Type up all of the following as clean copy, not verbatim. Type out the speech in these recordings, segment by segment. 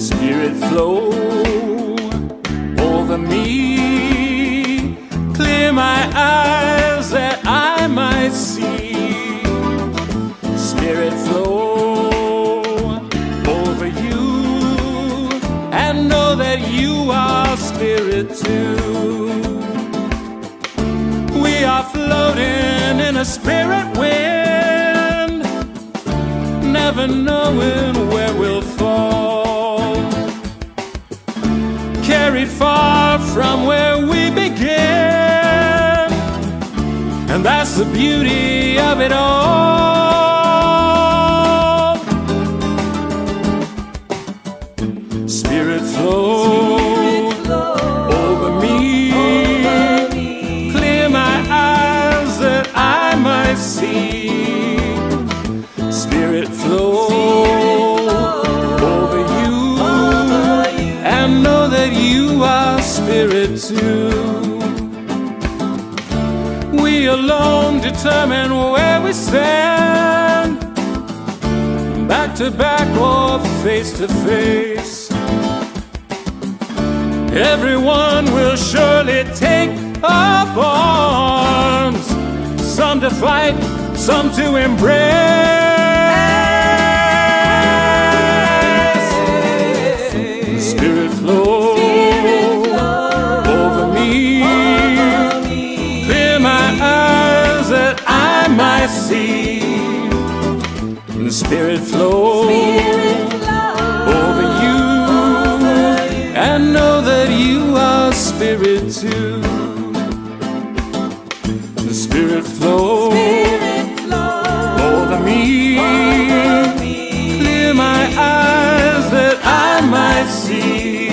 Spirit flow over me, clear my eyes that I might see. Spirit flow over you, and know that you are Spirit too. We are floating in a spirit wind, never knowing where we'll fall, carried far from where we began, and that's the beauty of it all. Spirit flow over me, clear my eyes that I might see. Spirit flow over you, and know that you are Spirit too. We alone determine where we stand, back to back or face to face. Everyone will surely take up arms, some to fight, some to embrace. Spirit flow over me, clear my eyes that I might see. Spirit flow over you, and know that you are Spirit too. The Spirit flow over me, clear my eyes that I might see.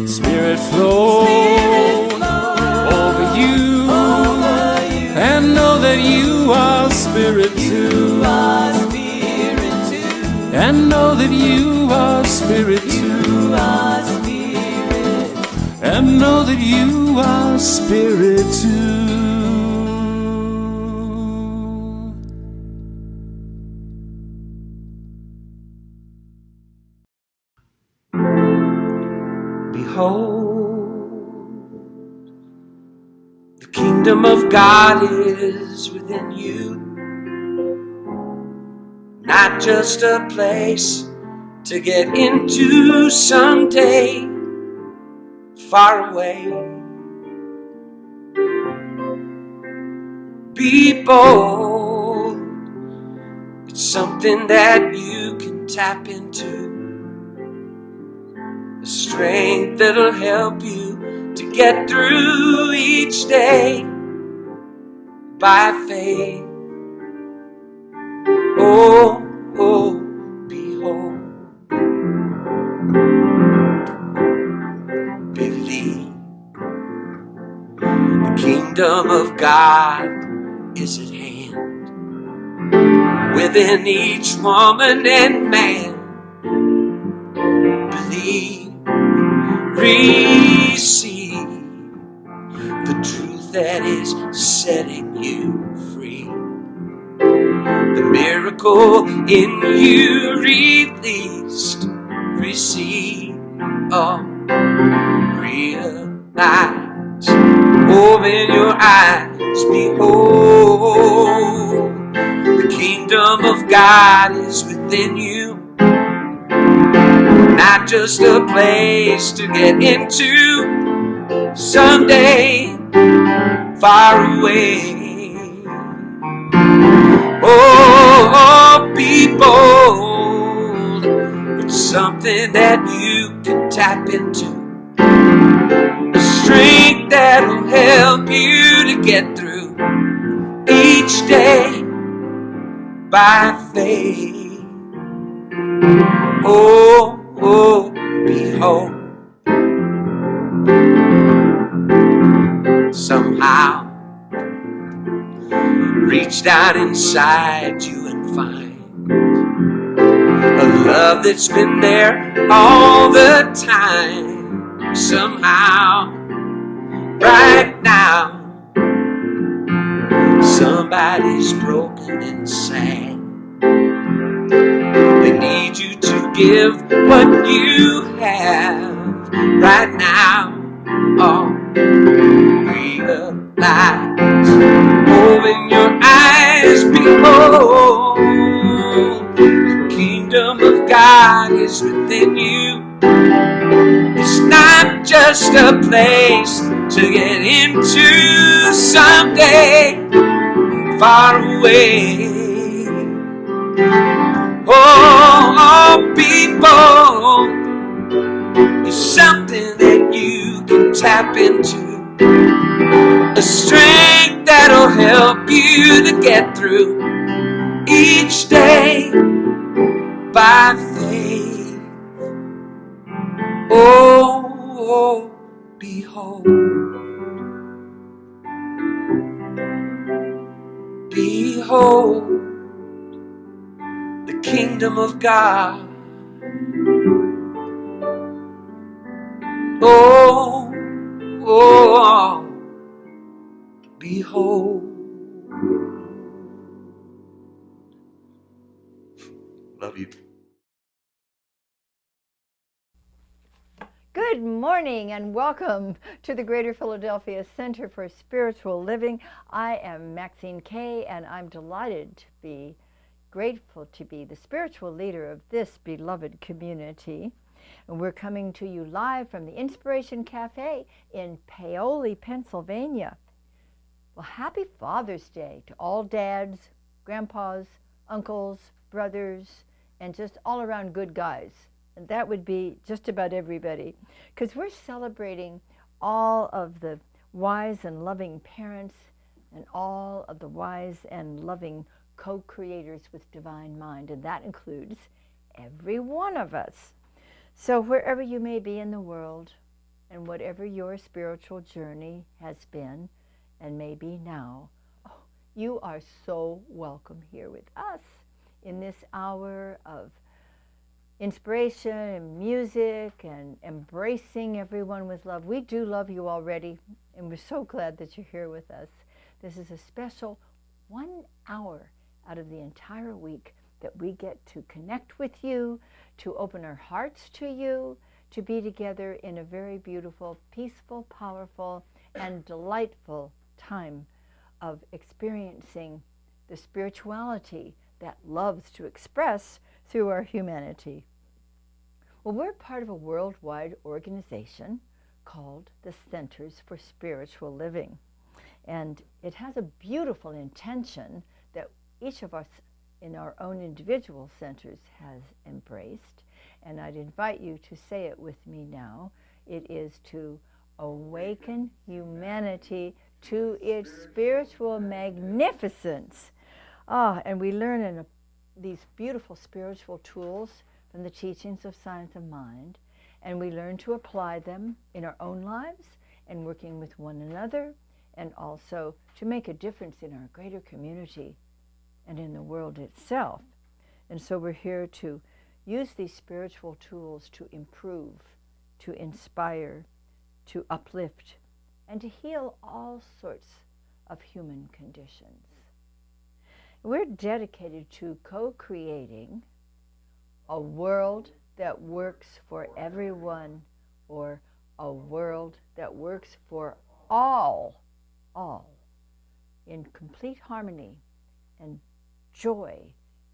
Spirit flow over you, and know that you are Spirit too. And know that you are Spirit too. And know that you are Spirit too. Behold, the kingdom of God is within you. Not just a place to get into someday, far away. Be bold, it's something that you can tap into, a strength that'll help you to get through each day by faith. Oh, oh, behold, believe. The kingdom of God is at hand, within each woman and man. Believe, receive the truth that is setting you free. The miracle in you released, receive, oh, realize, open your eyes, behold, the kingdom of God is within you. Not just a place to get into someday, far away. Oh, be bold, it's something that you can tap into, a strength that'll help you to get through each day by faith. Oh, oh, behold, somehow reach down inside you and find a love that's been there all the time. Somehow, right now, somebody's broken and sad. They need you to give what you have right now. Oh, realize, open your eyes, behold, the kingdom of God is within you. It's not just a place to get into someday far away. Oh, people, it's something that you can tap into, a strength that'll help you to get through each day by faith. Oh, behold, behold, the kingdom of God. Oh, behold. Love you. Good morning and welcome to the Greater Philadelphia Center for Spiritual Living. I am Maxine Kaye, and I'm delighted to be grateful to be the spiritual leader of this beloved community. And we're coming to you live from the Inspiration Cafe in Paoli, Pennsylvania. Well, happy Father's Day to all dads, grandpas, uncles, brothers, and just all around good guys. And that would be just about everybody, because we're celebrating all of the wise and loving parents and all of the wise and loving co-creators with divine mind, and that includes every one of us. So wherever you may be in the world, and whatever your spiritual journey has been and may be now, you are so welcome here with us in this hour of inspiration and music and embracing everyone with love. We do love you already, and we're so glad that you're here with us. This is a special 1 hour out of the entire week that we get to connect with you, to open our hearts to you, to be together in a very beautiful, peaceful, powerful, and delightful time of experiencing the spirituality that loves to express through our humanity. Well, we're part of a worldwide organization called the Centers for Spiritual Living. And it has a beautiful intention that each of us in our own individual centers has embraced. And I'd invite you to say it with me now. It is to awaken humanity to its spiritual magnificence. And we learn in these beautiful spiritual tools from the teachings of Science of Mind, and we learn to apply them in our own lives and working with one another, and also to make a difference in our greater community and in the world itself. And so we're here to use these spiritual tools to improve, to inspire, to uplift, and to heal all sorts of human conditions. We're dedicated to co-creating a world that works for everyone, or a world that works for all, in complete harmony and joy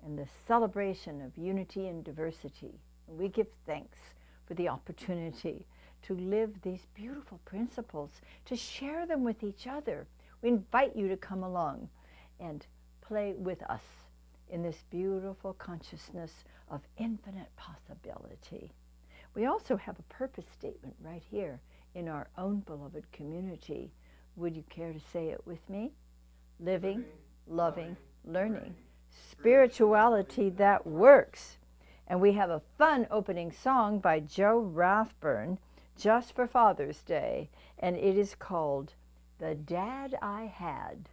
and the celebration of unity and diversity. And we give thanks for the opportunity to live these beautiful principles, to share them with each other. We invite you to come along and play with us in this beautiful consciousness of infinite possibility. We also have a purpose statement right here in our own beloved community. Would you care to say it with me? Living, loving, learning. Spirituality that works. And we have a fun opening song by Joe Rathburn just for Father's Day, and it is called The Dad I Had.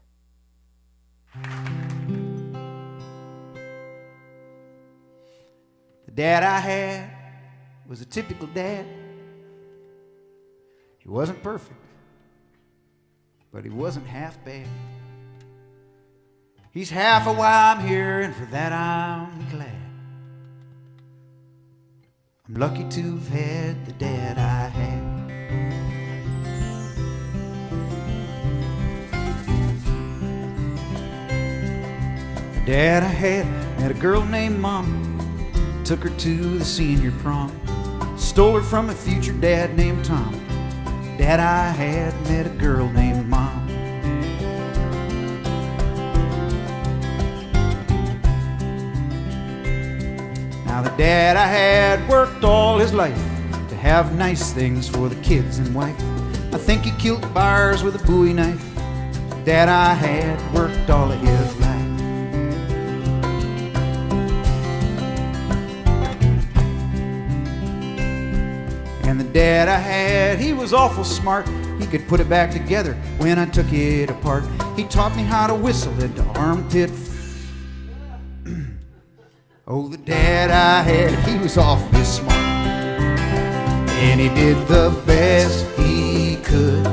The dad I had was a typical dad. He wasn't perfect, but he wasn't half bad. He's half of why I'm here, and for that I'm glad. I'm lucky to have had the dad I had. The dad I had met a girl named Mama, took her to the senior prom, stole her from a future dad named Tom. Dad I had met a girl named Mom. Now the dad I had worked all his life to have nice things for the kids and wife. I think he killed bars with a Bowie knife. Dad I had worked all of his life. And the dad I had, he was awful smart. He could put it back together when I took it apart. He taught me how to whistle into armpit. Oh, the dad I had, he was awfully smart. And he did the best he could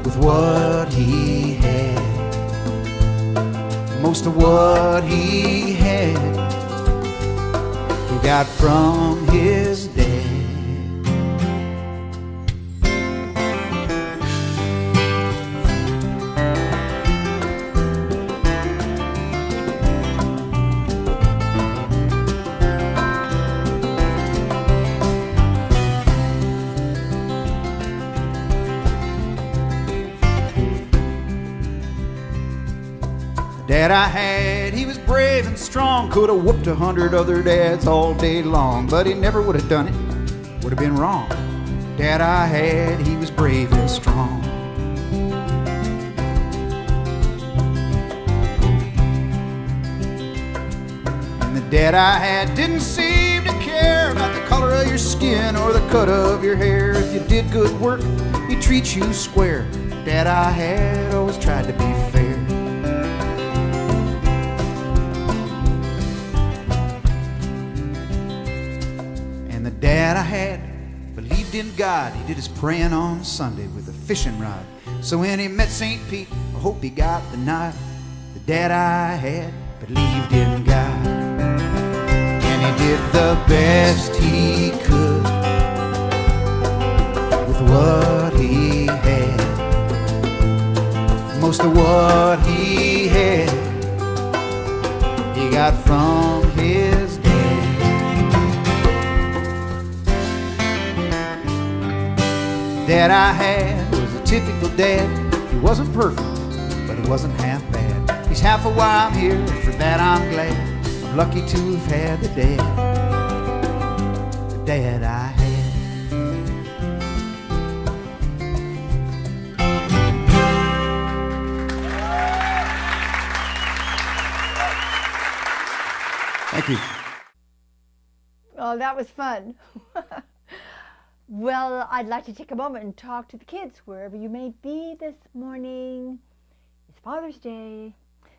with what he had. Most of what he had, he got from his dad. Dad I had, he was brave and strong, could have whooped 100 other dads all day long, but he never would have done it, would have been wrong. Dad I had, he was brave and strong. And the dad I had didn't seem to care about the color of your skin or the cut of your hair. If you did good work, he'd treat you square. Dad I had always tried to be fair. Dad I had believed in God. He did his praying on Sunday with a fishing rod. So when he met St. Pete, I hope he got the nod. The dad I had believed in God. And he did the best he could with what he had. Most of what he had, he got from his dad. Dad I had was a typical dad. He wasn't perfect, but he wasn't half bad. He's half of why I'm here, and for that I'm glad. I'm lucky to have had the dad I had. Thank you. Oh, that was fun. Well, I'd like to take a moment and talk to the kids wherever you may be this morning. It's Father's Day.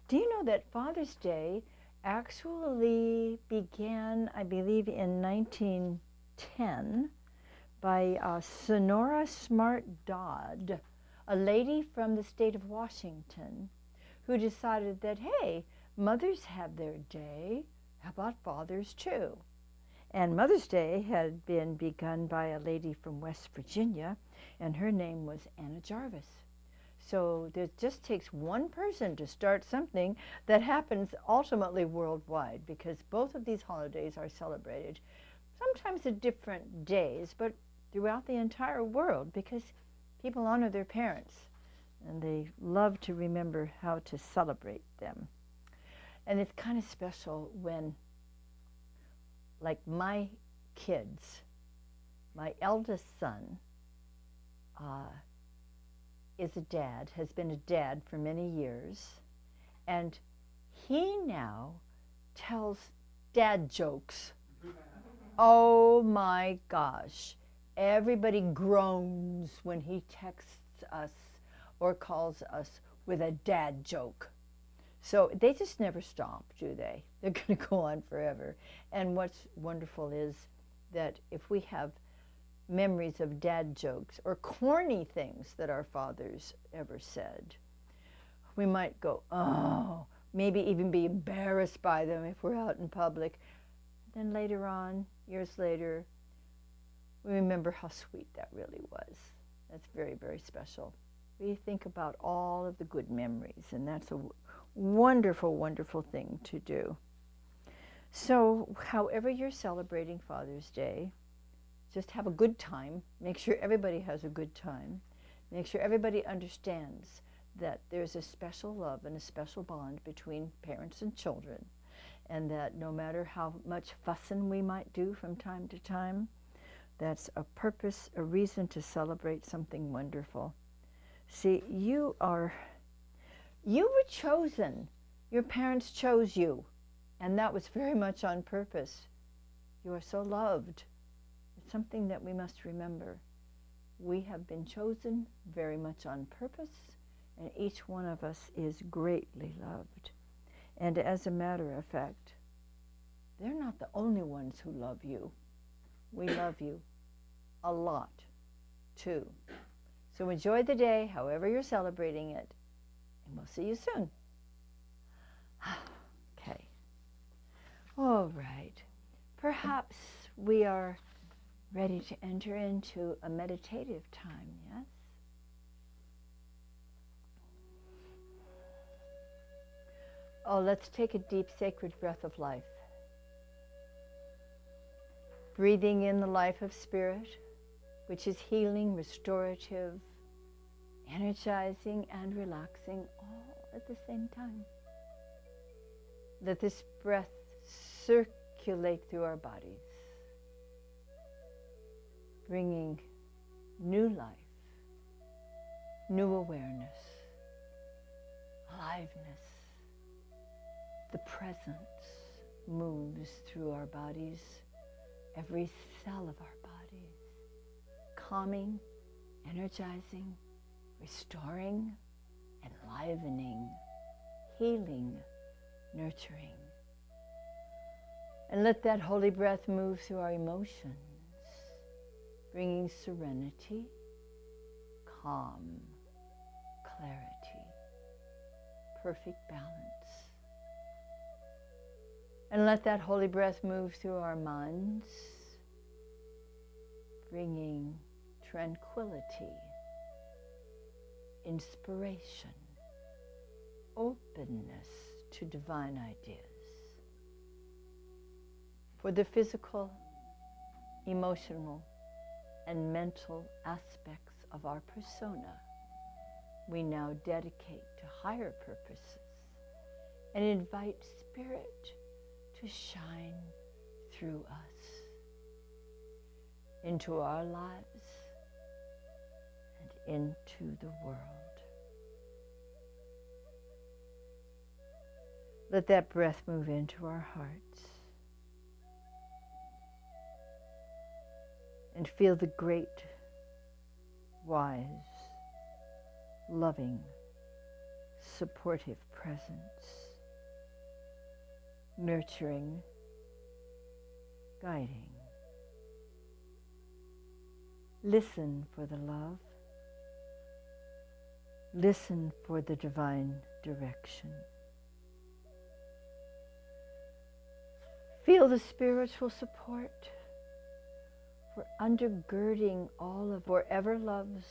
Do you know that Father's Day actually began, I believe, in 1910 by Sonora Smart Dodd, a lady from the state of Washington, who decided that, hey, mothers have their day. How about fathers too? And Mother's Day had been begun by a lady from West Virginia, and her name was Anna Jarvis. So it just takes one person to start something that happens ultimately worldwide, because both of these holidays are celebrated, sometimes at different days, but throughout the entire world, because people honor their parents, and they love to remember how to celebrate them. And it's kind of special when, like my kids, my eldest son is a dad, has been a dad for many years, and he now tells dad jokes. Oh my gosh. Everybody groans when he texts us or calls us with a dad joke. So they just never stop, do they? They're going to go on forever. And what's wonderful is that if we have memories of dad jokes or corny things that our fathers ever said, we might go, oh, maybe even be embarrassed by them if we're out in public. Then later on, years later, we remember how sweet that really was. That's very, very special. We think about all of the good memories, and that's a wonderful, wonderful thing to do. So, however you're celebrating Father's Day, just have a good time. Make sure everybody has a good time. Make sure everybody understands that there's a special love and a special bond between parents and children, and that no matter how much fussing we might do from time to time, that's a purpose, a reason to celebrate something wonderful. See, you were chosen. Your parents chose you, and that was very much on purpose. You are so loved. It's something that we must remember. We have been chosen very much on purpose, and each one of us is greatly loved. And as a matter of fact, they're not the only ones who love you. We love you a lot, too. So enjoy the day, however you're celebrating it, and we'll see you soon. Okay. All right. Perhaps we are ready to enter into a meditative time, yes? Oh, let's take a deep, sacred breath of life. Breathing in the life of spirit, which is healing, restorative, energizing, and relaxing all at the same time. Let this breath circulate through our bodies, bringing new life, new awareness, aliveness. The presence moves through our bodies, every cell of our bodies, calming, energizing, restoring, enlivening, healing, nurturing. And let that holy breath move through our emotions, bringing serenity, calm, clarity, perfect balance. And let that holy breath move through our minds, bringing tranquility, inspiration, openness to divine ideas. For the physical, emotional, and mental aspects of our persona, we now dedicate to higher purposes and invite Spirit to shine through us into our lives and into the world. Let that breath move into our hearts and feel the great, wise, loving, supportive presence, nurturing, guiding. Listen for the love. Listen for the divine direction. Feel the spiritual support for undergirding all of wherever loves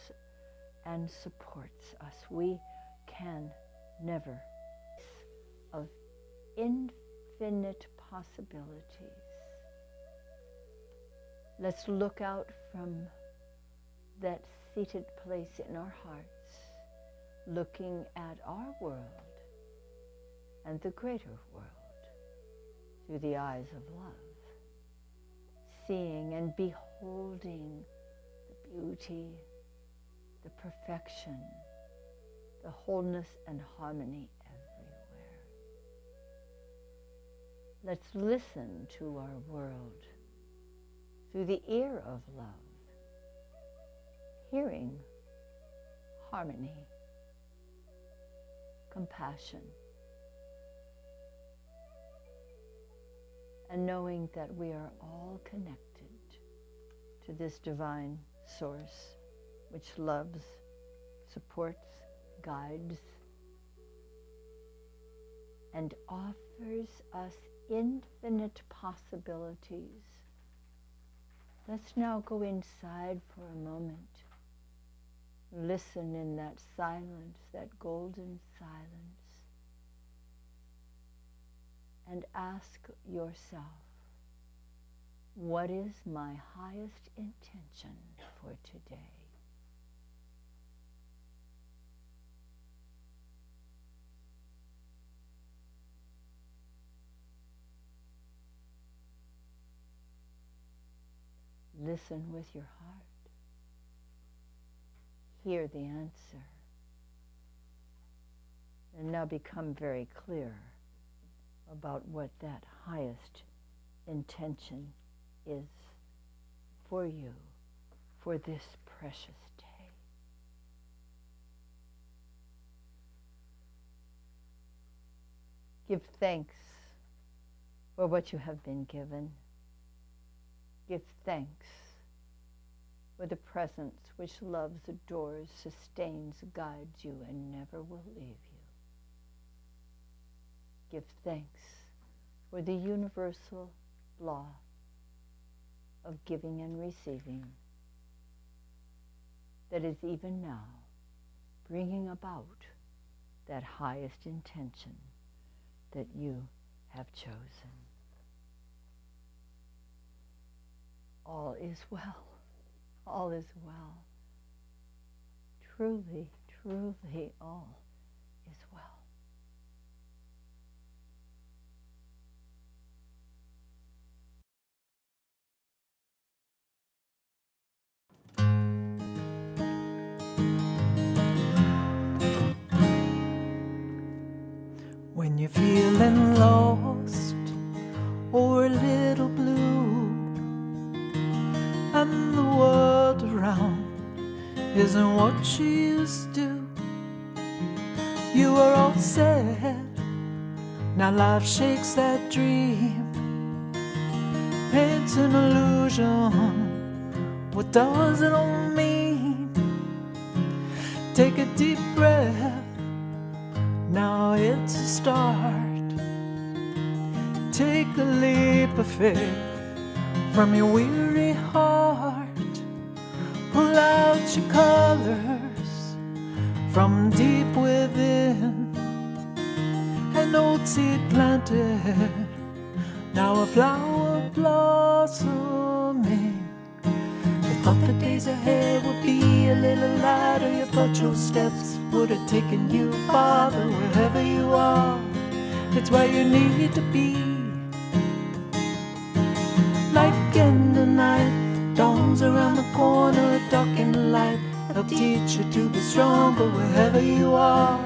and supports us. We can never of infinite possibilities. Let's look out from that seated place in our hearts, looking at our world and the greater world through the eyes of love, seeing and beholding the beauty, the perfection, the wholeness and harmony everywhere. Let's listen to our world through the ear of love, hearing harmony, compassion, and knowing that we are all connected to this divine source which loves, supports, guides, and offers us infinite possibilities. Let's now go inside for a moment. Listen in that silence, that golden silence, and ask yourself, what is my highest intention for today? Listen with your heart. Hear the answer. And now become very clear about what that highest intention is for you for this precious day. Give thanks for what you have been given. Give thanks for the presence which loves, adores, sustains, guides you, and never will leave you. Give thanks for the universal law of giving and receiving that is even now bringing about that highest intention that you have chosen. All is well. All is well. Truly, truly, all is well. When you're feeling lost or a little blue, and the world around isn't what you used to, you are all sad. Now life shakes that dream, paints an illusion. What does it all mean? Take a deep breath. Now it's a start. Take a leap of faith from your weary heart. Pull out your colors from deep within. An old seed planted, now a flower blossoming. You thought the days ahead would be a little lighter. You thought your steps would have taken you farther. Wherever you are, it's where you need to be. Like in the night, dawn's around the corner, darkened light. It'll teach you to be stronger. Wherever you are,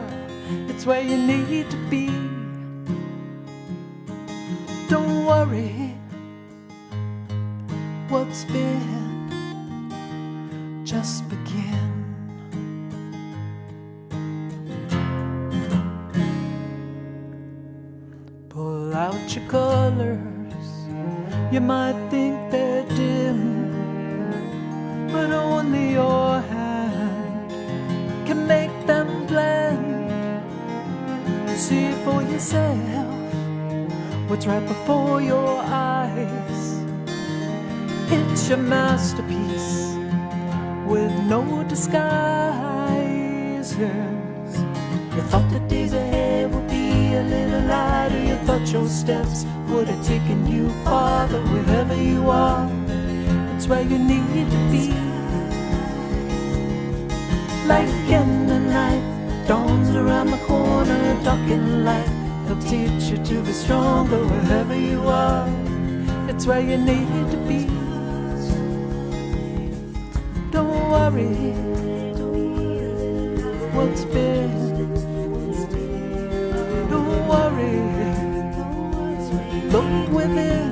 it's where you need to be. Don't worry what's been, just begin. Pull out your colors. You might think they're dim, but only your hand can make them blend. See for yourself what's right before your eyes. It's your masterpiece with no disguises. You thought the days ahead would be a little lighter. You thought your steps would have taken you farther. Wherever you are, it's where you need to be. Like in the night, dawn's around the corner, darkened light. It'll teach you to be stronger. Wherever you are, it's where you need to be. Don't worry what's been. Don't worry, look within.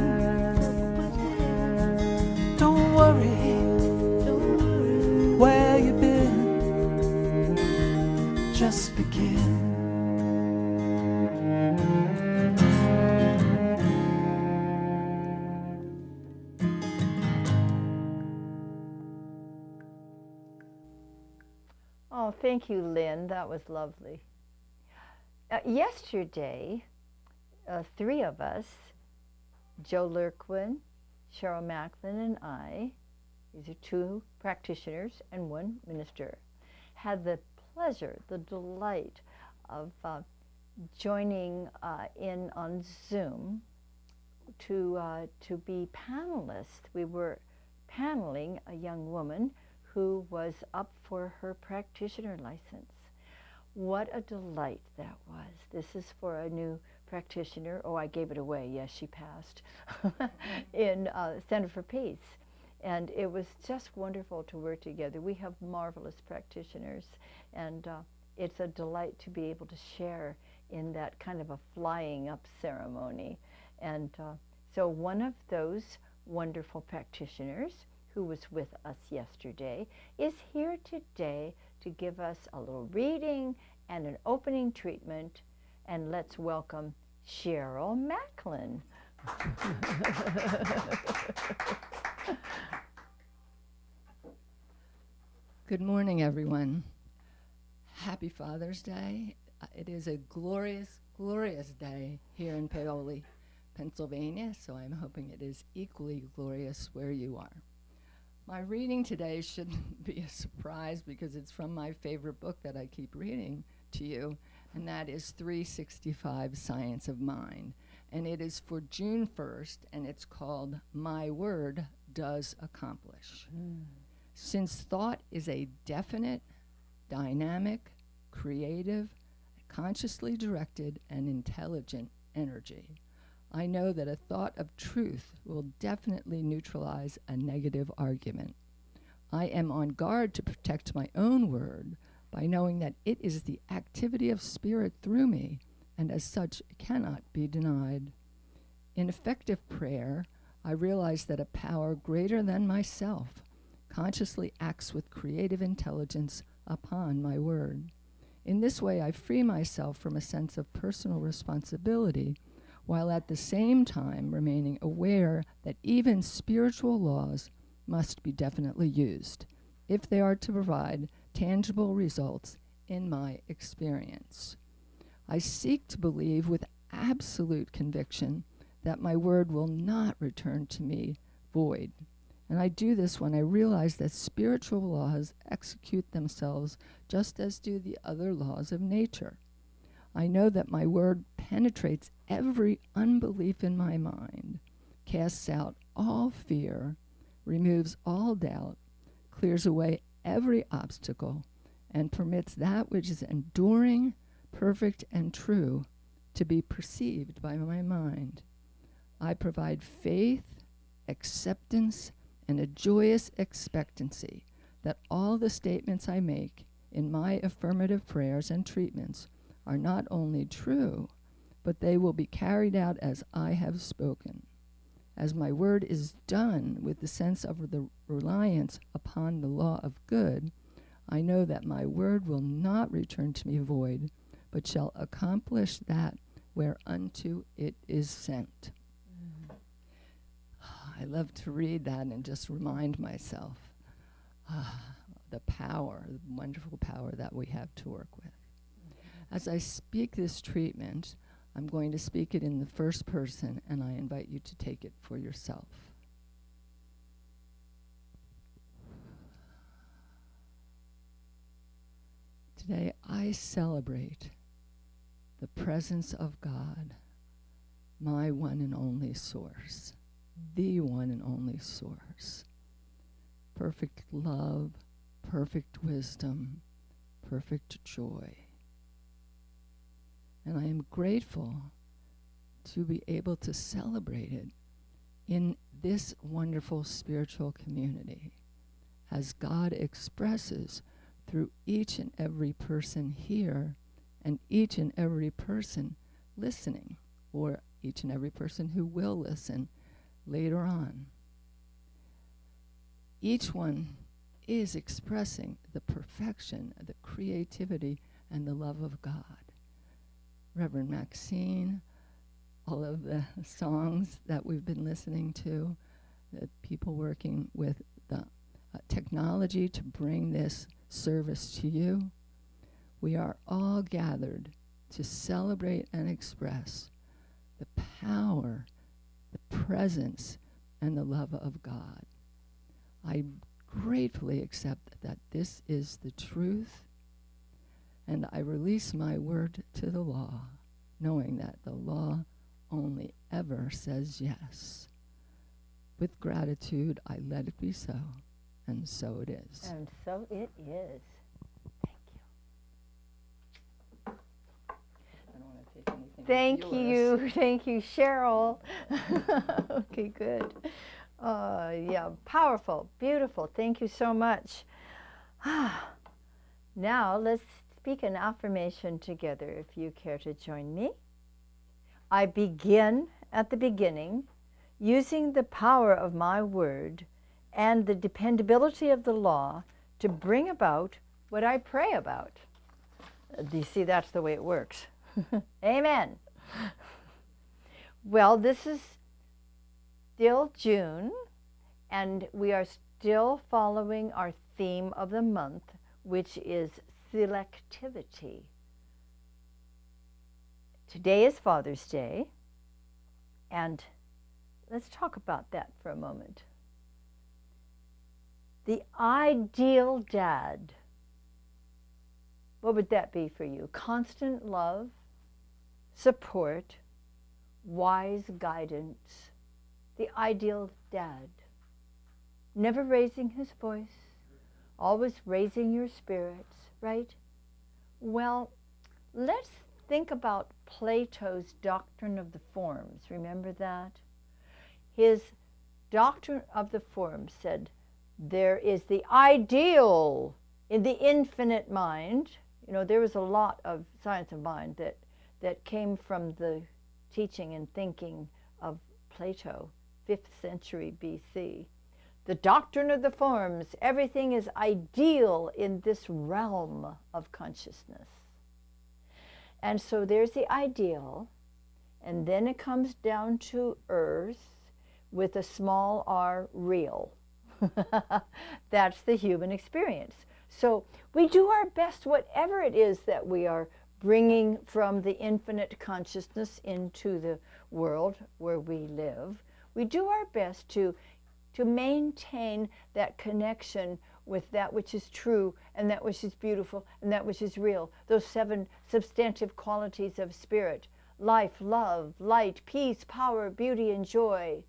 Don't worry where you've been. Just begin. Oh, thank you, Lynn. That was lovely. Yesterday, three of us, Joe Lurquin, Cheryl Macklin, and I, these are two practitioners and one minister, had the pleasure, the delight of joining in on Zoom to be panelists. We were paneling a young woman who was up for her practitioner license. What a delight that was. This is for a new practitioner. Oh, I gave it away. Yes, she passed in Center for Peace. And it was just wonderful to work together. We have marvelous practitioners, and it's a delight to be able to share in that kind of a flying up ceremony. And so one of those wonderful practitioners who was with us yesterday is here today to give us a little reading and an opening treatment. And let's welcome Cheryl Macklin. Good morning, everyone. Happy Father's Day. It is a glorious, glorious day here in Paoli, Pennsylvania, so I'm hoping it is equally glorious where you are. My reading today shouldn't be a surprise because it's from my favorite book that I keep reading to you, and that is 365 Science of Mind. And it is for June 1st, and it's called My Word Does Accomplish. Since thought is a definite, dynamic, creative, consciously directed, and intelligent energy, I know that a thought of truth will definitely neutralize a negative argument. I am on guard to protect my own word by knowing that it is the activity of spirit through me, and as such cannot be denied. In effective prayer, I realize that a power greater than myself consciously acts with creative intelligence upon my word. In this way, I free myself from a sense of personal responsibility, while at the same time remaining aware that even spiritual laws must be definitely used if they are to provide tangible results in my experience. I seek to believe with absolute conviction that my word will not return to me void. And I do this when I realize that spiritual laws execute themselves just as do the other laws of nature. I know that my word penetrates every unbelief in my mind, casts out all fear, removes all doubt, clears away every obstacle, and permits that which is enduring, perfect, and true to be perceived by my mind. I provide faith, acceptance, and a joyous expectancy that all the statements I make in my affirmative prayers and treatments are not only true, but they will be carried out as I have spoken. As my word is done with the sense of the reliance upon the law of good, I know that my word will not return to me void, but shall accomplish that whereunto it is sent. I love to read that and just remind myself the power, the wonderful power that we have to work with. As I speak this treatment, I'm going to speak it in the first person, and I invite you to take it for yourself. Today, I celebrate the presence of God, my one and only source, the one and only source. Perfect love, perfect wisdom, perfect joy. And I am grateful to be able to celebrate it in this wonderful spiritual community as God expresses through each and every person here and each and every person listening, or each and every person who will listen later on. Each one is expressing the perfection, the creativity, and the love of God. Reverend Maxine, all of the songs that we've been listening to, the people working with the technology to bring this service to you. We are all gathered to celebrate and express the power, the presence, and the love of God. I gratefully accept that this is the truth, and I release my word to the law, knowing that the law only ever says yes. With gratitude, I let it be so, and so it is. And so it is. Thank you. Thank you, Cheryl. Okay, good. Yeah, powerful, beautiful. Thank you so much. Now let's speak an affirmation together if you care to join me. I begin at the beginning, using the power of my word and the dependability of the law to bring about what I pray about. You see, that's the way it works. Amen. Well, this is still June, and we are still following our theme of the month, which is selectivity. Today is Father's Day, and let's talk about that for a moment. The ideal dad, what would that be for you? Constant love, support, wise guidance. The ideal dad. Never raising his voice, always raising your spirits, right? Well, let's think about Plato's doctrine of the forms. Remember that? His doctrine of the forms said there is the ideal in the infinite mind. You know, there was a lot of science of mind that came from the teaching and thinking of Plato, 5th century BC. The doctrine of the forms, everything is ideal in this realm of consciousness. And so there's the ideal, and then it comes down to earth with a small r, real. That's the human experience. So we do our best, whatever it is that we are bringing from the infinite consciousness into the world where we live. We do our best to maintain that connection with that which is true and that which is beautiful and that which is real. Those 7 substantive qualities of spirit: life, love, light, peace, power, beauty, and joy.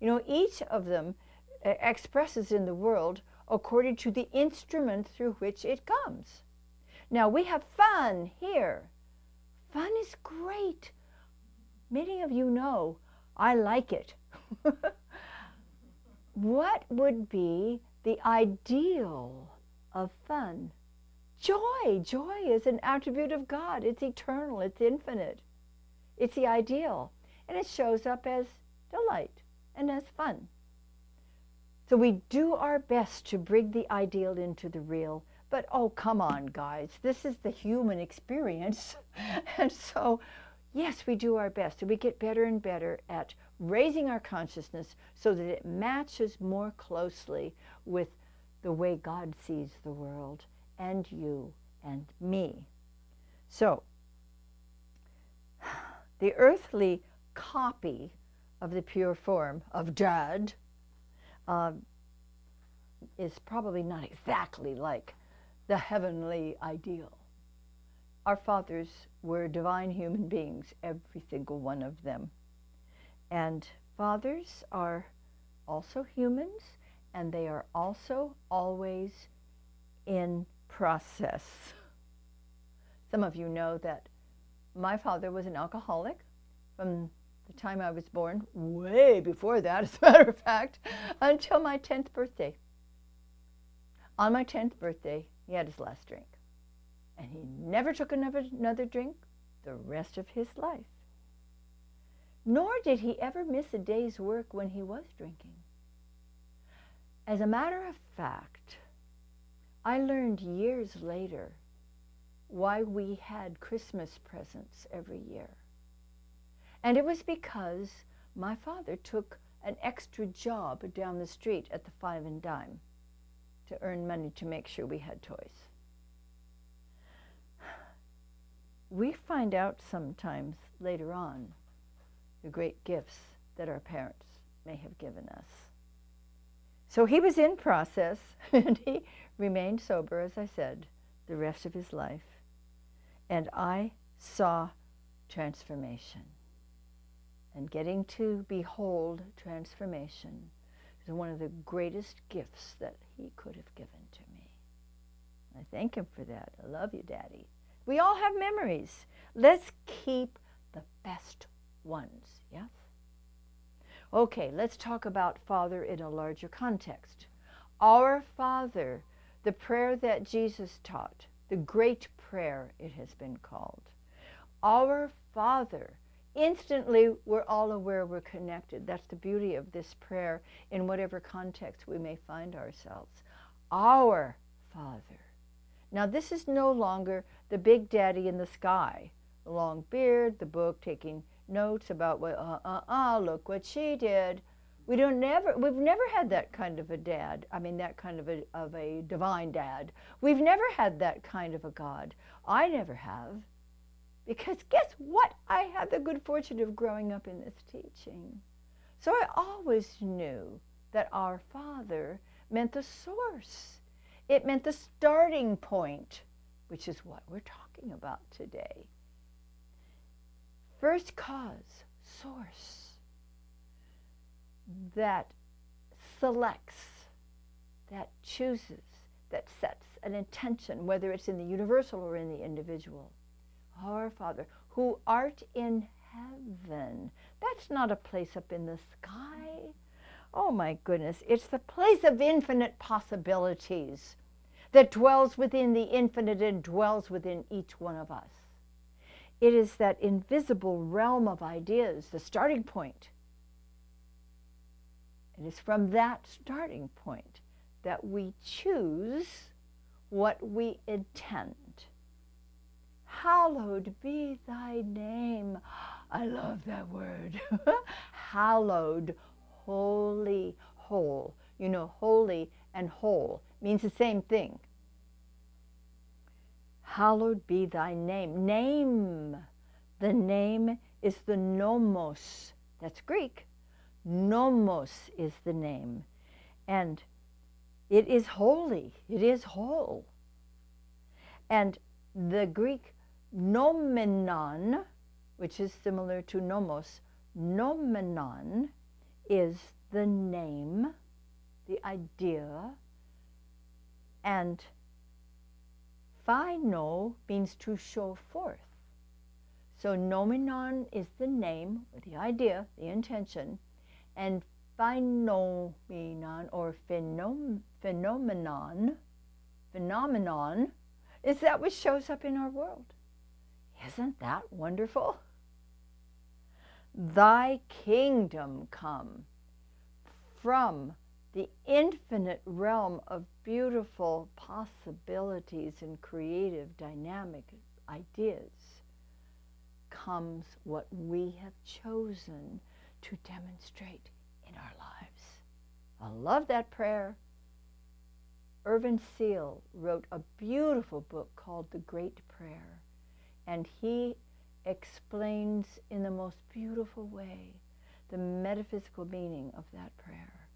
You know, each of them expresses in the world according to the instrument through which it comes. Now, we have fun here. Fun is great. Many of you know I like it. What would be the ideal of fun? Joy. Joy is an attribute of God. It's eternal. It's infinite. It's the ideal. And it shows up as delight and as fun. So we do our best to bring the ideal into the real. But oh, come on, guys. This is the human experience. And so, yes, we do our best. And we get better and better at raising our consciousness so that it matches more closely with the way God sees the world and you and me. So, the earthly copy of the pure form of Dad is probably not exactly like the heavenly ideal. Our fathers were divine human beings, every single one of them. And fathers are also humans, and they are also always in process. Some of you know that my father was an alcoholic from the time I was born, way before that, as a matter of fact, until my 10th birthday. On my 10th birthday, he had his last drink. And he never took another drink the rest of his life. Nor did he ever miss a day's work when he was drinking. As a matter of fact, I learned years later why we had Christmas presents every year. And it was because my father took an extra job down the street at the Five and Dime to earn money to make sure we had toys. We find out sometimes later on the great gifts that our parents may have given us. So he was in process, and he remained sober, as I said, the rest of his life. And I saw transformation. And getting to behold transformation is one of the greatest gifts that he could have given to me. I thank him for that. I love you, Daddy. We all have memories. Let's keep the best ones, yes? Okay, let's talk about Father in a larger context. Our Father, the prayer that Jesus taught, the great prayer it has been called. Our Father, instantly we're all aware we're connected. That's the beauty of this prayer in whatever context we may find ourselves. Our Father. Now this is no longer the big daddy in the sky, the long beard, the book, taking notes about what, look what she did. We've never had that kind of a dad. I mean, that kind of a divine dad. We've never had that kind of a God. I never have. Because guess what? I had the good fortune of growing up in this teaching. So I always knew that our Father meant the source. It meant the starting point, which is what we're talking about today. First cause, source, that selects, that chooses, that sets an intention, whether it's in the universal or in the individual. Our Father, who art in heaven. That's not a place up in the sky. Oh my goodness, it's the place of infinite possibilities that dwells within the infinite and dwells within each one of us. It is that invisible realm of ideas, the starting point. It is from that starting point that we choose what we intend. Hallowed be thy name. I love that word. Hallowed, holy, whole. You know, holy and whole means the same thing. Hallowed be thy name. Name. The name is the nomos. That's Greek. Nomos is the name. And it is holy. It is whole. And the Greek nomenon, which is similar to nomos, nomenon is the name, the idea, and phino means to show forth. So nomenon is the name, or the idea, the intention, and phenomenon or phenomenon is that which shows up in our world. Isn't that wonderful? Thy kingdom come, from the infinite realm of beautiful possibilities and creative, dynamic ideas comes what we have chosen to demonstrate in our lives. I love that prayer. Irvin Seal wrote a beautiful book called The Great Prayer, and he explains in the most beautiful way the metaphysical meaning of that prayer.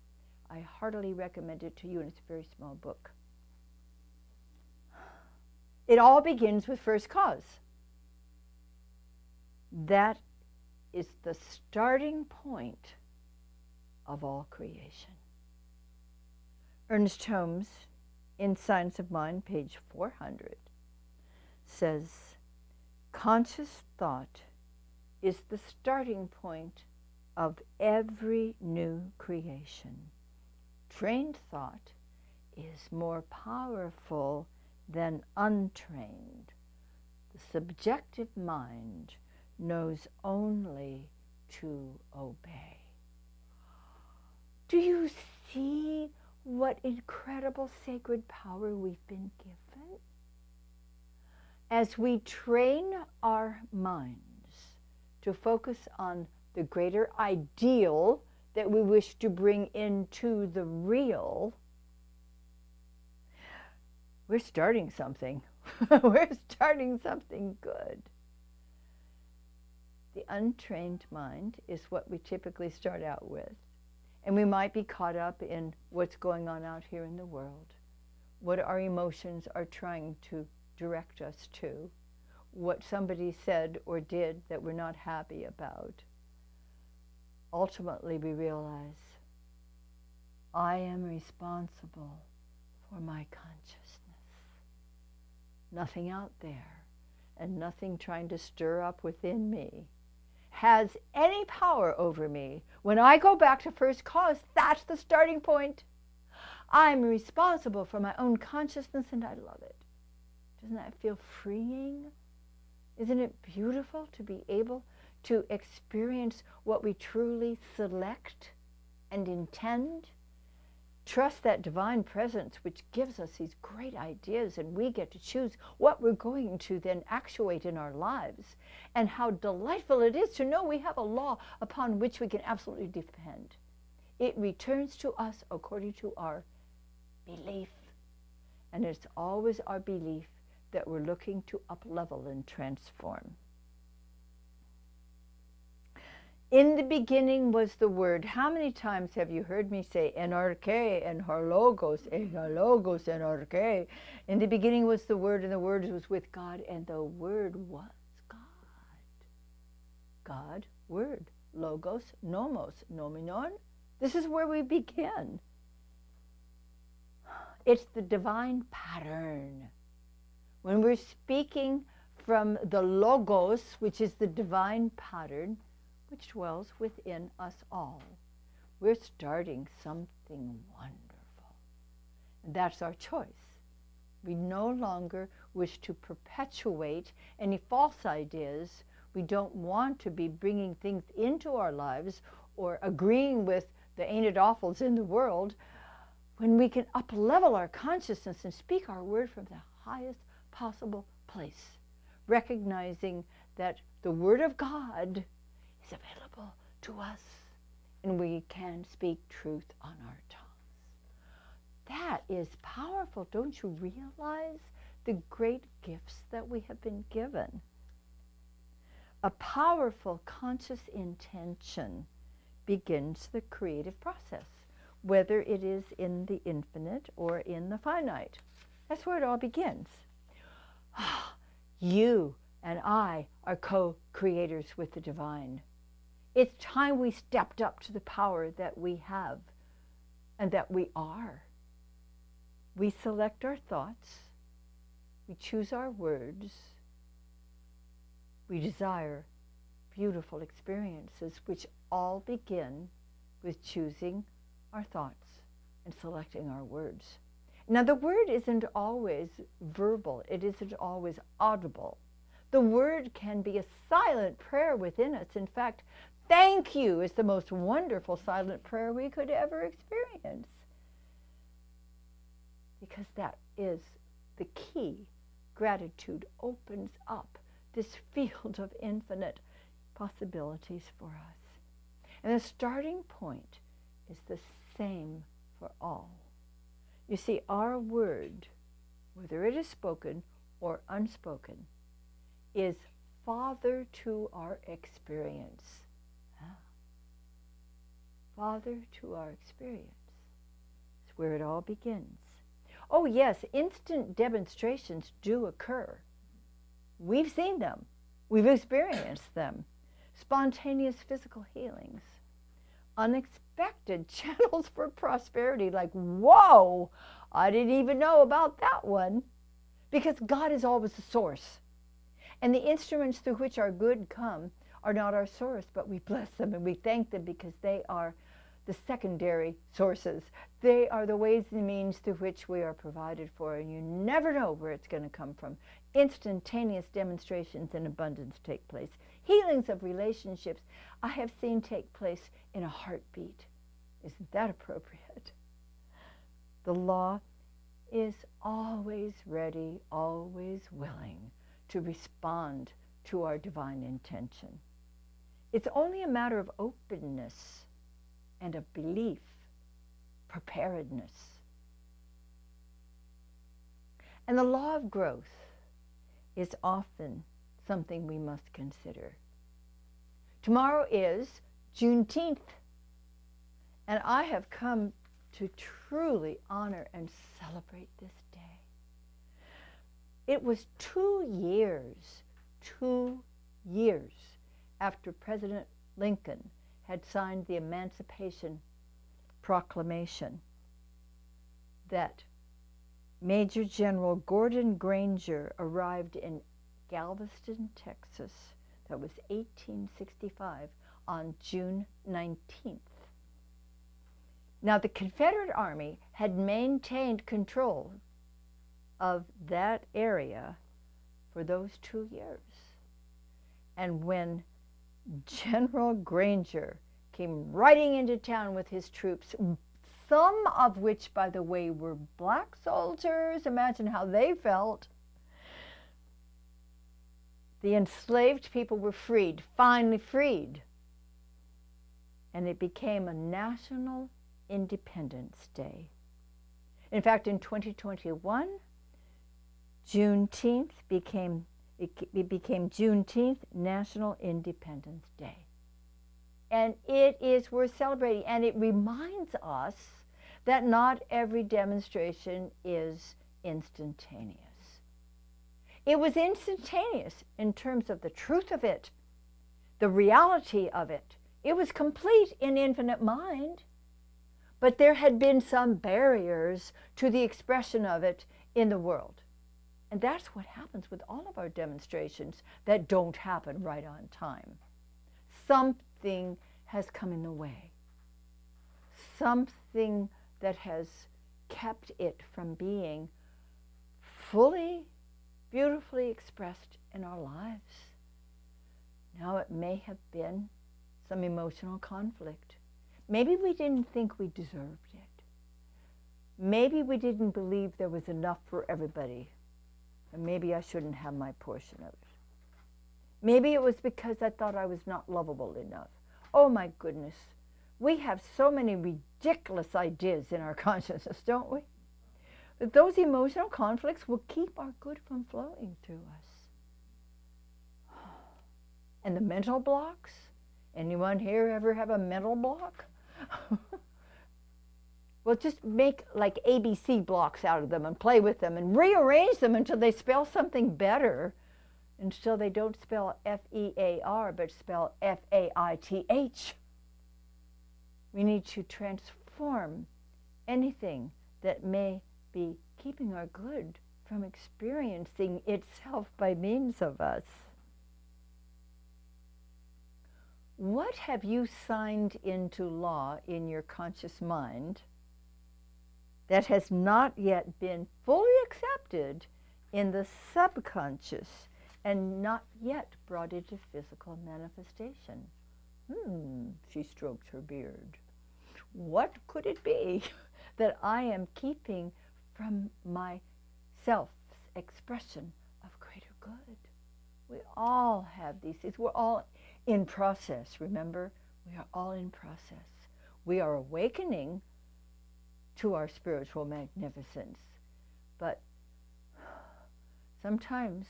I heartily recommend it to you, and it's a very small book. It all begins with first cause. That is the starting point of all creation. Ernest Holmes, in Science of Mind, page 400, says, conscious thought is the starting point of every new creation. Trained thought is more powerful than untrained. The subjective mind knows only to obey. Do you see what incredible sacred power we've been given? As we train our minds to focus on the greater ideal that we wish to bring into the real, we're starting something. We're starting something good. The untrained mind is what we typically start out with. And we might be caught up in what's going on out here in the world, what our emotions are trying to direct us to, what somebody said or did that we're not happy about. Ultimately, we realize, I am responsible for my consciousness. Nothing out there and nothing trying to stir up within me has any power over me. When I go back to first cause, that's the starting point. I'm responsible for my own consciousness, and I love it. Doesn't that feel freeing? Isn't it beautiful to be able to experience what we truly select and intend? Trust that divine presence which gives us these great ideas, and we get to choose what we're going to then actuate in our lives. And how delightful it is to know we have a law upon which we can absolutely depend. It returns to us according to our belief. And it's always our belief that we're looking to up-level and transform. In the beginning was the Word. How many times have you heard me say, NRK and her logos, logos and NRK? In the beginning was the Word, and the Word was with God, and the Word was God. God, Word, logos, nomos, nominon. This is where we begin. It's the divine pattern. When we're speaking from the logos, which is the divine pattern, which dwells within us all, we're starting something wonderful. And that's our choice. We no longer wish to perpetuate any false ideas. We don't want to be bringing things into our lives or agreeing with the ain't it awfuls in the world, when we can up-level our consciousness and speak our word from the highest possible place, recognizing that the Word of God is available to us, and we can speak truth on our tongues. That is powerful. Don't you realize the great gifts that we have been given? A powerful conscious intention begins the creative process, whether it is in the infinite or in the finite. That's where it all begins. You and I are co-creators with the divine. It's time we stepped up to the power that we have and that we are. We select our thoughts. We choose our words. We desire beautiful experiences, which all begin with choosing our thoughts and selecting our words. Now, the word isn't always verbal. It isn't always audible. The word can be a silent prayer within us. In fact, thank you is the most wonderful silent prayer we could ever experience, because that is the key. Gratitude opens up this field of infinite possibilities for us. And the starting point is the same for all. You see, our word, whether it is spoken or unspoken, is father to our experience. Father to our experience. It's where it all begins. Oh yes, instant demonstrations do occur. We've seen them. We've experienced them. Spontaneous physical healings. Unexpected channels for prosperity, like, whoa, I didn't even know about that one. Because God is always the source. And the instruments through which our good come are not our source, but we bless them and we thank them because they are the secondary sources. They are the ways and means through which we are provided for, and you never know where it's going to come from. Instantaneous demonstrations in abundance take place. Healings of relationships I have seen take place in a heartbeat. Isn't that appropriate? The law is always ready, always willing to respond to our divine intention. It's only a matter of openness and of belief, preparedness. And the law of growth is often something we must consider. Tomorrow is Juneteenth, and I have come to truly honor and celebrate this day. It was 2 years after President Lincoln had signed the Emancipation Proclamation that Major General Gordon Granger arrived in Galveston, Texas. That was 1865 on June 19th. Now, the Confederate Army had maintained control of that area for those 2 years. And when General Granger came riding into town with his troops, some of which, by the way, were black soldiers, imagine how they felt, the enslaved people were freed, finally freed. And it became a national Independence Day. In fact, in 2021, Juneteenth became Juneteenth National Independence Day. And it is worth celebrating, and it reminds us that not every demonstration is instantaneous. It was instantaneous in terms of the truth of it, the reality of it. It was complete in infinite mind, but there had been some barriers to the expression of it in the world. And that's what happens with all of our demonstrations that don't happen right on time. Something has come in the way. Something that has kept it from being fully, beautifully expressed in our lives. Now, it may have been some emotional conflict. Maybe we didn't think we deserved it. Maybe we didn't believe there was enough for everybody. And maybe I shouldn't have my portion of it. Maybe it was because I thought I was not lovable enough. Oh my goodness. We have so many ridiculous ideas in our consciousness, don't we? But those emotional conflicts will keep our good from flowing through us. And the mental blocks? Anyone here ever have a mental block? Well, just make like ABC blocks out of them and play with them and rearrange them until they spell something better, until they don't spell F-E-A-R but spell F-A-I-T-H. We need to transform anything that may be keeping our good from experiencing itself by means of us. What have you signed into law in your conscious mind that has not yet been fully accepted in the subconscious and not yet brought into physical manifestation? She stroked her beard. What could it be that I am keeping from my self-expression of greater good? We all have these things. We're all in process, remember? We are all in process. We are awakening to our spiritual magnificence. But sometimes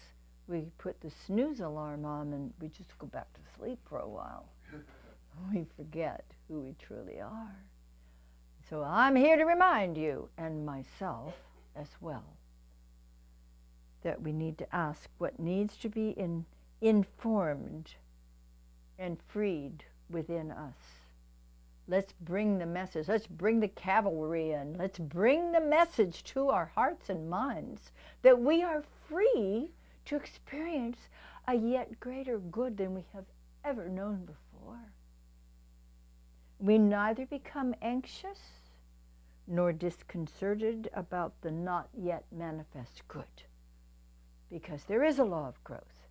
we put the snooze alarm on and we just go back to sleep for a while. We forget who we truly are. So I'm here to remind you, and myself as well, that we need to ask what needs to be informed and freed within us. Let's bring the message. Let's bring the cavalry in. Let's bring the message to our hearts and minds that we are free to experience a yet greater good than we have ever known before. We neither become anxious nor disconcerted about the not yet manifest good, because there is a law of growth.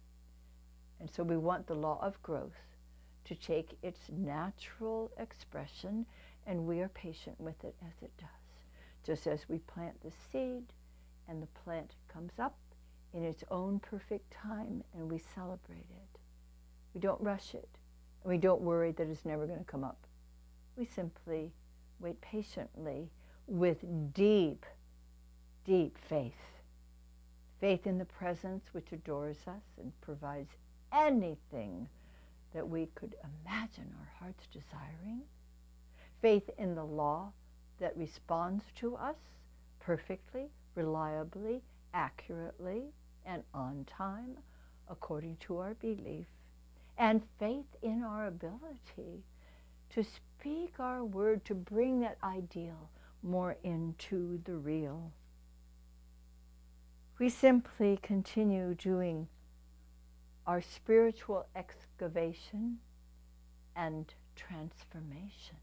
And so we want the law of growth to take its natural expression, and we are patient with it as it does. Just as we plant the seed and the plant comes up in its own perfect time and we celebrate it. We don't rush it, and we don't worry that it's never going to come up. We simply wait patiently with deep, deep faith. Faith in the presence which adores us and provides anything that we could imagine our hearts desiring, faith in the law that responds to us perfectly, reliably, accurately, and on time, according to our belief, and faith in our ability to speak our word, to bring that ideal more into the real. We simply continue doing our spiritual excavation and transformation.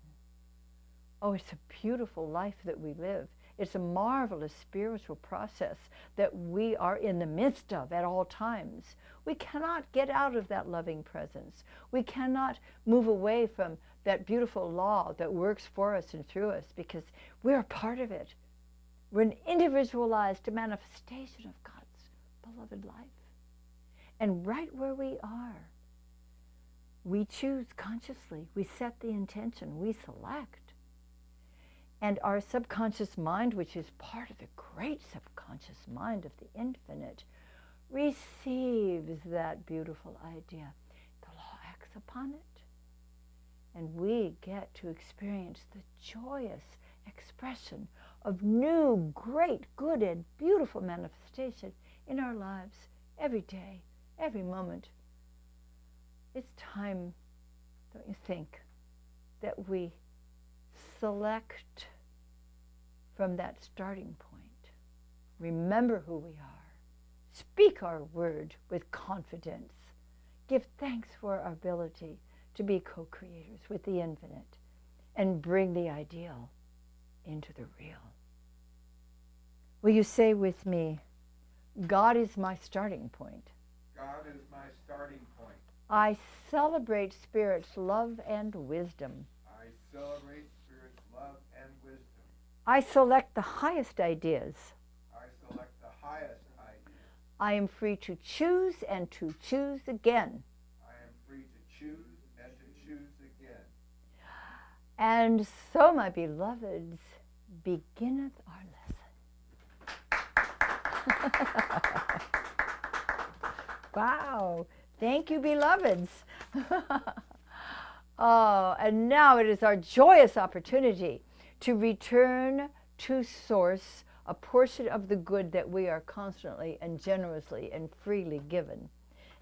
Oh, it's a beautiful life that we live. It's a marvelous spiritual process that we are in the midst of at all times. We cannot get out of that loving presence. We cannot move away from that beautiful law that works for us and through us, because we're a part of it. We're an individualized manifestation of God's beloved life. And right where we are, we choose consciously. We set the intention. We select. And our subconscious mind, which is part of the great subconscious mind of the infinite, receives that beautiful idea. The law acts upon it. And we get to experience the joyous expression of new, great, good, and beautiful manifestation in our lives every day, every moment. It's time, don't you think, that we select from that starting point. Remember who we are. Speak our word with confidence. Give thanks for our ability to be co-creators with the infinite and bring the ideal into the real. Will you say with me, God is my starting point. God is my starting point. I celebrate Spirit's love and wisdom. I celebrate Spirit's love and wisdom. I select the highest ideas. I select the highest ideas. I am free to choose and to choose again. I am free to choose and to choose again. And so, my beloveds, beginneth our lesson. Wow. Thank you, beloveds. Oh, and now it is our joyous opportunity to return to Source a portion of the good that we are constantly and generously and freely given.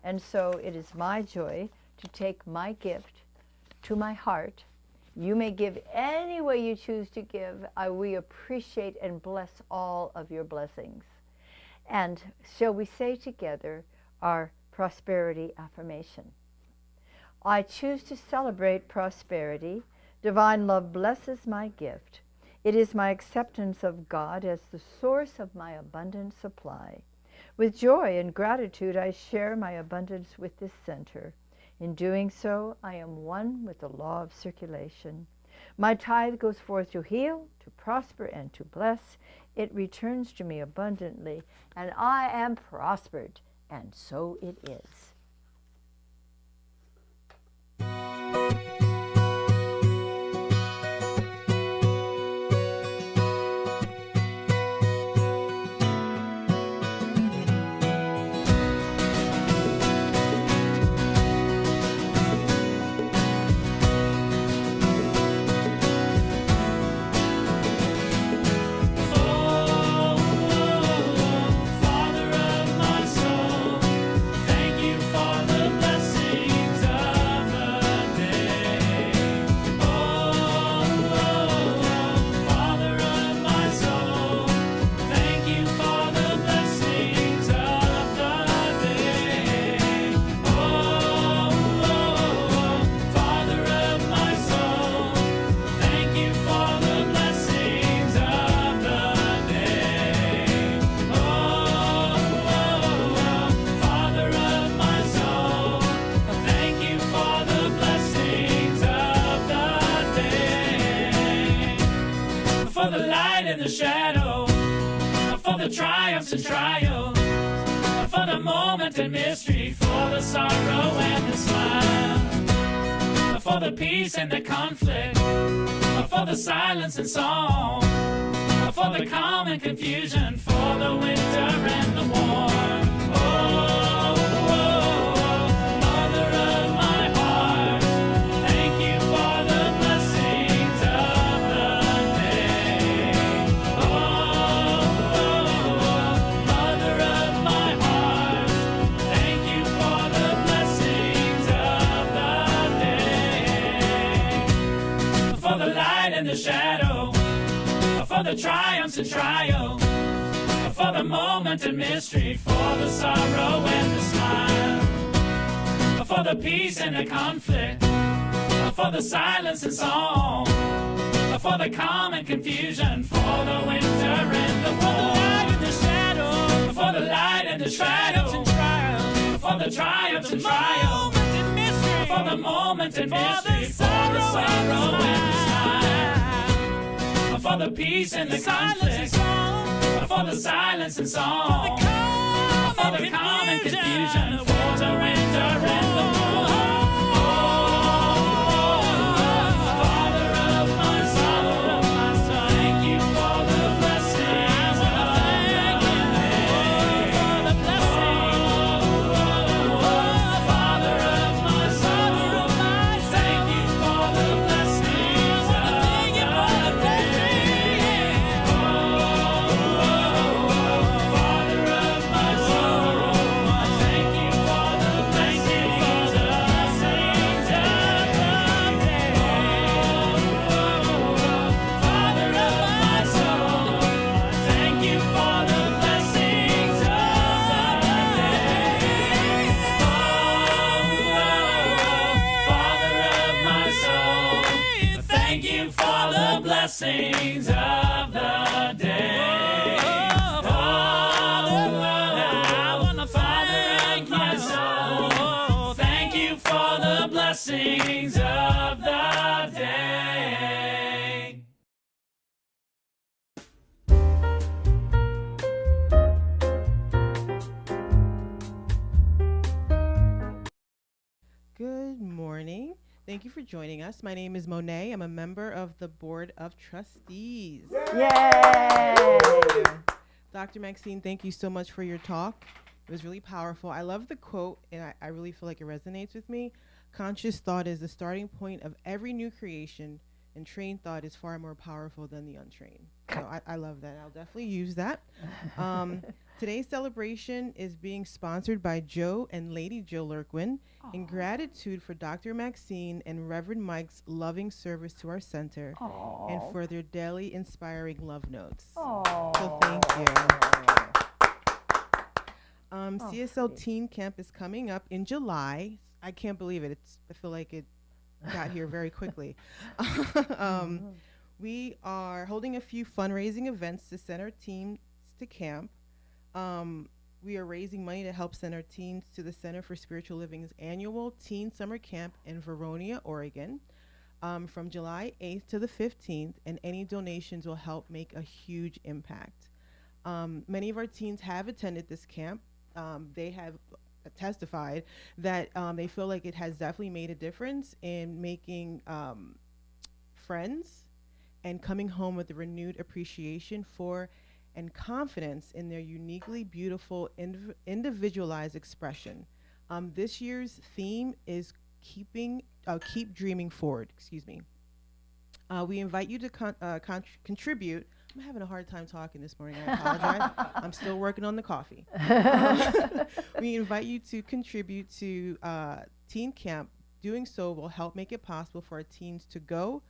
And so it is my joy to take my gift to my heart. You may give any way you choose to give. We appreciate and bless all of your blessings. And shall we say together our prosperity affirmation? I choose to celebrate prosperity. Divine love blesses my gift. It is my acceptance of God as the source of my abundant supply. With joy and gratitude, I share my abundance with this center. In doing so, I am one with the law of circulation. My tithe goes forth to heal, to prosper, and to bless. It returns to me abundantly, and I am prospered, and so it is. the shadow, for the triumphs and trials, for the moment and mystery, for the sorrow and the smile, for the peace and the conflict, for the silence and song, for the calm and confusion, for the winter and the warm. Oh, oh, oh, mother of my heart. in the shadow, for the triumphs and trials, for the moment and mystery, for the sorrow and the smile, for the peace and the conflict, for the silence and song, for the calm and confusion, for the winter and the light and the shadow, for the light and the triumphs and trials, for the triumphs and trials, for the moment and mystery, for the sorrow and the smile, for the peace and the conflict, for the silence and song, for the calm and confusion, for the winter and the moon. Father of my soul, thank you for the blessings of the Father of my soul, thank you for the blessings of the Father of my soul, thank you for the blessings of the Father of my soul, thank you for the blessings of the Father of my soul, thank you for the blessings of the day. Father of my soul, thank you for the blessings of the day. Good morning. Thank you for joining us. My name is Monet. I'm a member of the Board of Trustees. Yay! Dr. Maxine, thank you so much for your talk. It was really powerful. I love the quote, and I really feel like it resonates with me. Conscious thought is the starting point of every new creation, and trained thought is far more powerful than the untrained. So I love that. I'll definitely use that. Today's celebration is being sponsored by Joe and Lady Jill Lurkwin in gratitude for Dr. Maxine and Reverend Mike's loving service to our center and for their daily inspiring love notes. So thank you. CSL Teen Camp is coming up in July. I can't believe it. I feel like it got here very quickly. We are holding a few fundraising events to send our teens to camp. We are raising money to help send our teens to the Center for Spiritual Living's annual Teen Summer Camp in Veronia, Oregon, from July 8th to the 15th, and any donations will help make a huge impact. Many of our teens have attended this camp. They have testified that they feel like it has definitely made a difference in making friends and coming home with a renewed appreciation for and confidence in their uniquely beautiful individualized expression. This year's theme is keep dreaming forward. Excuse me. We invite you to contribute. I'm having a hard time talking this morning. I apologize. I'm still working on the coffee. We invite you to contribute to Teen Camp. Doing so will help make it possible for our teens to go,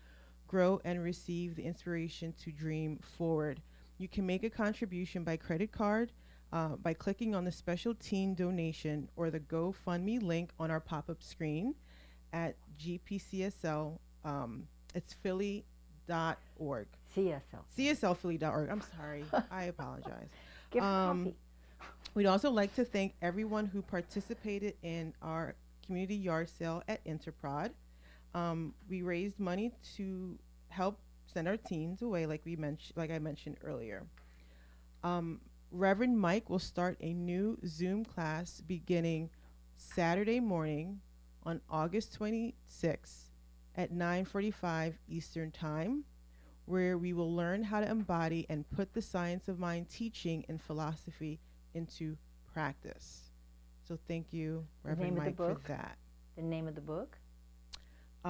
grow, and receive the inspiration to dream forward. You can make a contribution by credit card by clicking on the special teen donation or the GoFundMe link on our pop-up screen at GPCSL. It's Philly.org. CSLphilly.org. I'm sorry. I apologize. Give coffee. We'd also like to thank everyone who participated in our community yard sale at Interprod. We raised money to help send our teens away, like I mentioned earlier. Reverend Mike will start a new Zoom class beginning Saturday morning on August 26th at 9:45 Eastern Time, where we will learn how to embody and put the science of mind teaching and philosophy into practice. So thank you, Reverend Mike, for that. The name of the book? It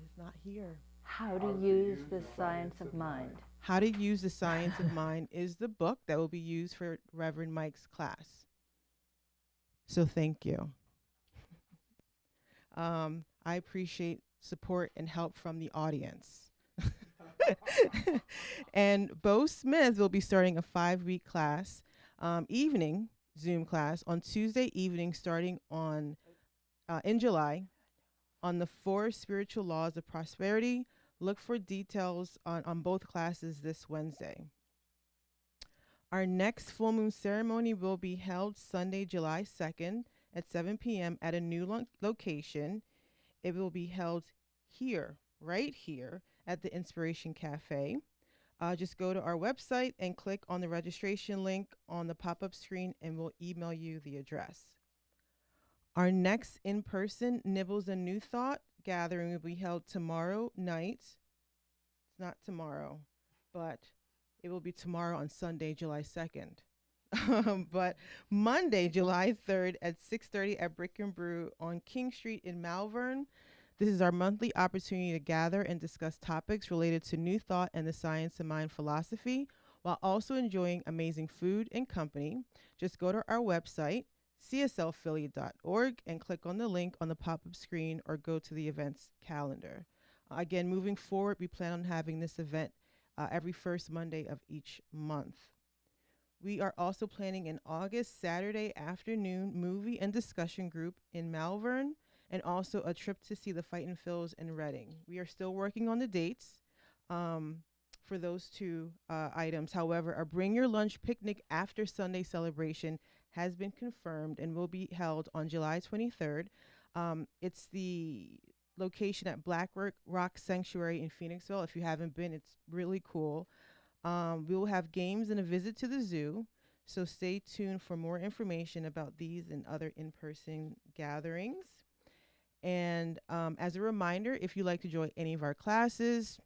is not here. How to Use the Science of Mind. How to Use the Science of Mind is the book that will be used for Reverend Mike's class. So thank you. I appreciate support and help from the audience. And Bo Smith will be starting a 5-week class, evening Zoom class on Tuesday evening, starting on in July, on the 4 spiritual laws of prosperity. Look for details on both classes this Wednesday. Our next full moon ceremony will be held Sunday, July 2nd at 7 p.m. at a new location. It will be held here, right here, at the Inspiration Cafe. Just go to our website and click on the registration link on the pop-up screen, and we'll email you the address. Our next in-person Nibbles and New Thought gathering will be held tomorrow night. It's not tomorrow, but it will be tomorrow on Sunday, July 2nd. But Monday, July 3rd at 6:30 at Brick and Brew on King Street in Malvern. This is our monthly opportunity to gather and discuss topics related to New Thought and the science of mind philosophy, while also enjoying amazing food and company. Just go to our website, cslphilly.org, and click on the link on the pop-up screen or go to the events calendar. Again, moving forward, we plan on having this event every first Monday of each month. We are also planning an August Saturday afternoon movie and discussion group in Malvern, and also a trip to see the Fightin' Phils in Reading. We are still working on the dates for those 2 items. However, our Bring Your Lunch picnic after Sunday celebration has been confirmed and will be held on July 23rd. It's the location at Black Rock Sanctuary in Phoenixville. If you haven't been, it's really cool. We will have games and a visit to the zoo, so stay tuned for more information about these and other in-person gatherings. And as a reminder, if you'd like to join any of our classes,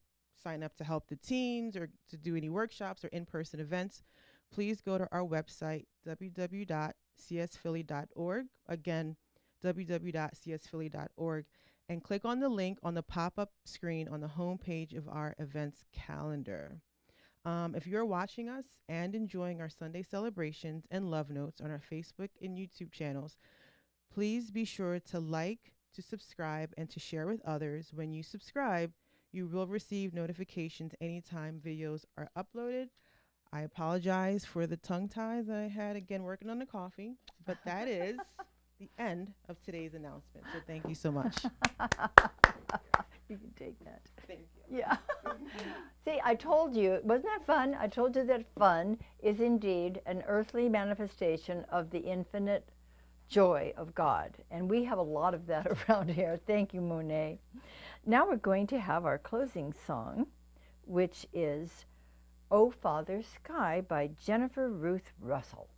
sign up to help the teens, or to do any workshops or in-person events, please go to our website, www.csphilly.org. Again, www.csphilly.org, and click on the link on the pop-up screen on the home page of our events calendar. If you're watching us and enjoying our Sunday celebrations and love notes on our Facebook and YouTube channels, please be sure to like, to subscribe, and to share with others. When you subscribe, you will receive notifications anytime videos are uploaded. I apologize for the tongue ties that I had, again, working on the coffee, but that is the end of today's announcement. So thank you so much. You can take that. Thank you. Yeah. See, I told you, wasn't that fun? I told you that fun is indeed an earthly manifestation of the infinite joy of God. And we have a lot of that around here. Thank you, Monet. Now we're going to have our closing song, which is "O Father Sky" by Jennifer Ruth Russell.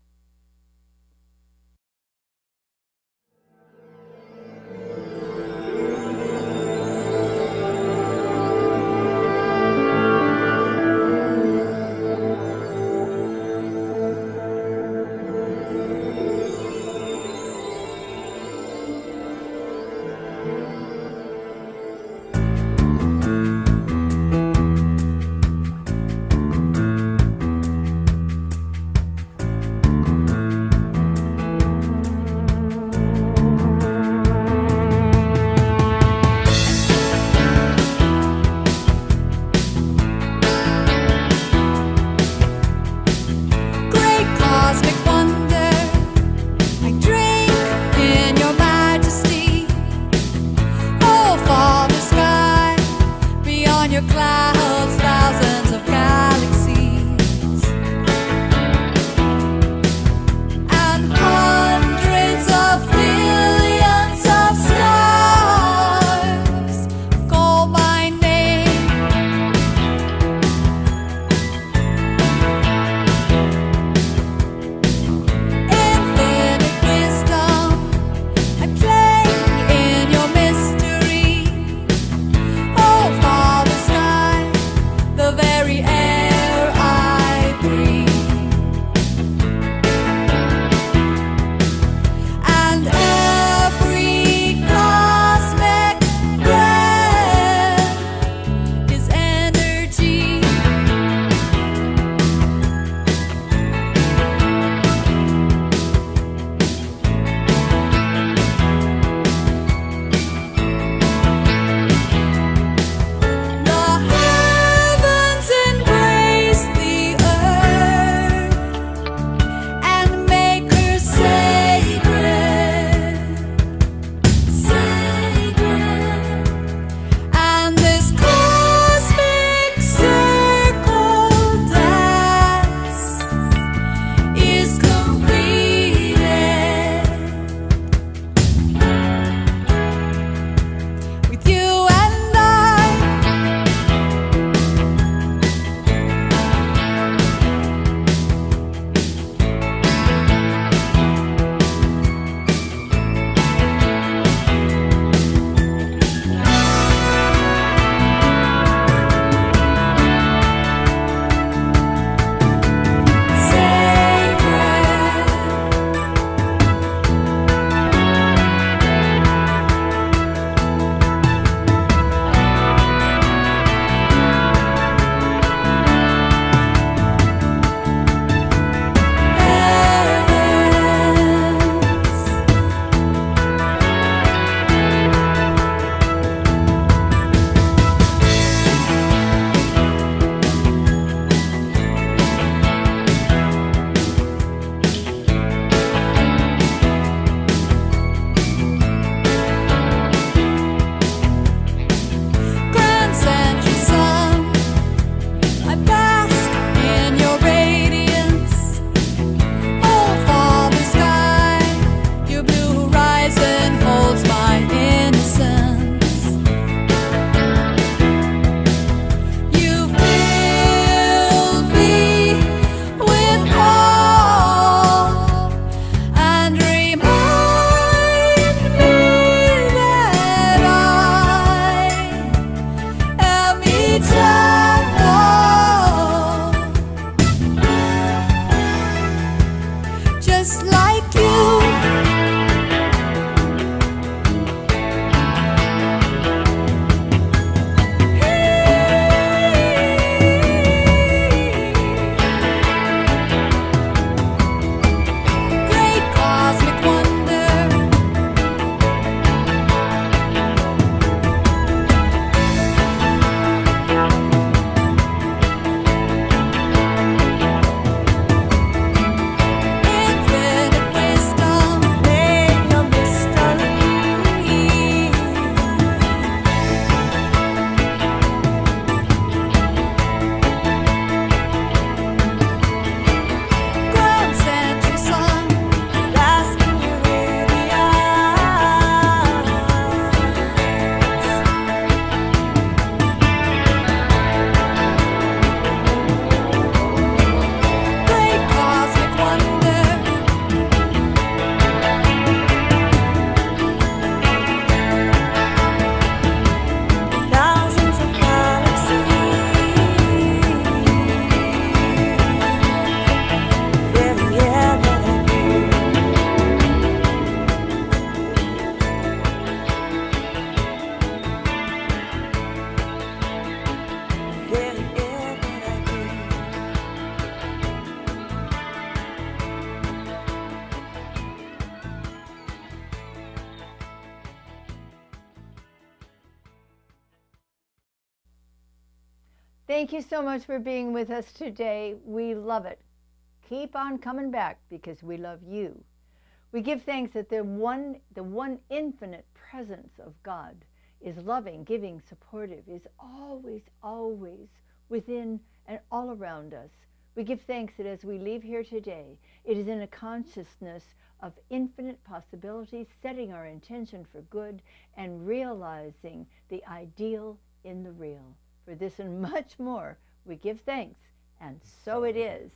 Thank you so much for being with us today. We love it. Keep on coming back because we love you. We give thanks that the one infinite presence of God is loving, giving, supportive, is always, always within and all around us. We give thanks that as we leave here today, it is in a consciousness of infinite possibilities, setting our intention for good and realizing the ideal in the real. For this and much more, we give thanks, and so it is.